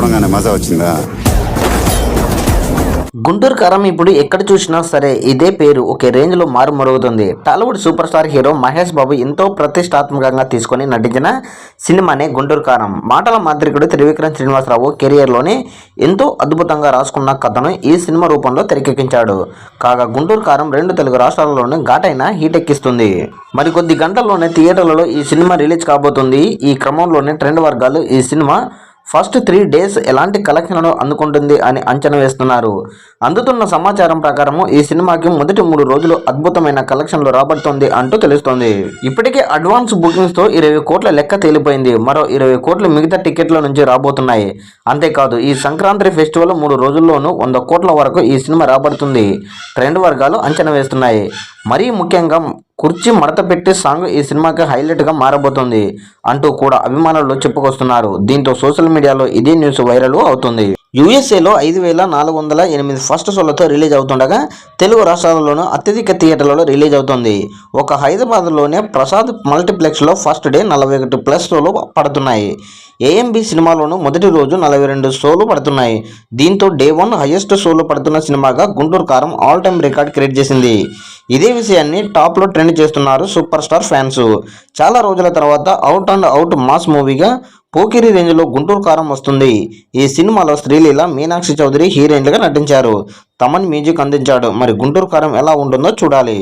చూడగానే మజా వచ్చిందా? గుంటూరు కారం ఇప్పుడు ఎక్కడ చూసినా సరే ఇదే పేరు ఒకే రేంజ్ లో మారుమరుగుతుంది. Tollywood super star hero Mahesh Babu ఎంతో ప్రతిష్టాత్మకంగా తీసుకొని నటించిన సినిమానే గుంటూరు కారం. మాటల మాంత్రికుడు త్రివిక్రమ్ శ్రీనివాసరావు కెరియర్ లోనే ఎంతో అద్భుతంగా రాసుకున్న కథను ఈ సినిమా రూపంలో తెరకెక్కించాడు. కాగా గుంటూరు కారం 2 తెలుగు రాష్ట్రాలలోనే ఘాటైన హీట్ ఎక్కిస్తుంది. మరికొద్ది గంటల్లోనే థియేటర్లలో ఈ సినిమా రిలీజ్ కాబోతుంది. ఈ క్రమంలోనే ట్రెండ్ వర్గాలు ఈ సినిమా ఫస్ట్ 3 days ఎలాంటి కలెక్షన్లను అందుకుంటుంది అని అంచనా వేస్తున్నారు. అందుతున్న సమాచారం ప్రకారం ఈ సినిమాకి మొదటి 3 రోజులు అద్భుతమైన కలెక్షన్లు రాబడుతుంది అంటూ తెలుస్తోంది. ఇప్పటికే అడ్వాన్స్ బుకింగ్స్ తో 20 కోట్ల లెక్క తేలిపోయింది. మరో 20 కోట్లు మిగతా టికెట్ల నుంచి రాబోతున్నాయి. అంతేకాదు ఈ సంక్రాంతి ఫెస్టివల్ 3 రోజుల్లోనూ 100 కోట్ల వరకు ఈ సినిమా రాబడుతుంది ట్రెండ్ వర్గాలు అంచనా వేస్తున్నాయి. మరీ ముఖ్యంగా కుర్చీ మడత పెట్టి సాంగ్ ఈ సినిమాకి హైలైట్ గా మారబోతుంది అంటూ కూడా అభిమానులు చెప్పుకొస్తున్నారు. దీంతో సోషల్ మీడియాలో ఇదే న్యూస్ వైరల్ అవుతుంది. యూఎస్ఏలో 5,408 ఫస్ట్ షోలతో రిలీజ్ అవుతుండగా తెలుగు రాష్ట్రాలలోనూ అత్యధిక థియేటర్లలో రిలీజ్ అవుతుంది. ఒక హైదరాబాద్లోనే ప్రసాద్ మల్టీప్లెక్స్లో ఫస్ట్ డే 41+ షోలు పడుతున్నాయి. ఏఎంబి సినిమాలోనూ మొదటి రోజు 42 షోలు పడుతున్నాయి. దీంతో డే 1 హైయెస్ట్ షోలు పడుతున్న సినిమాగా గుంటూరు కారం ఆల్ టైమ్ రికార్డ్ క్రియేట్ చేసింది. ఇదే విషయాన్ని టాప్లో ట్రెండ్ చేస్తున్నారు సూపర్ స్టార్ ఫ్యాన్స్. చాలా రోజుల తర్వాత అవుట్ అండ్ అవుట్ మాస్ మూవీగా పోకిరి రేంజ్లో గుంటూరు కారం వస్తుంది. ఈ సినిమాలో శ్రీలీల, మీనాక్షి చౌదరి హీరోయిన్లుగా నటించారు. తమన్ మ్యూజిక్ అందించాడు. మరి గుంటూరు కారం ఎలా ఉంటుందో చూడాలి.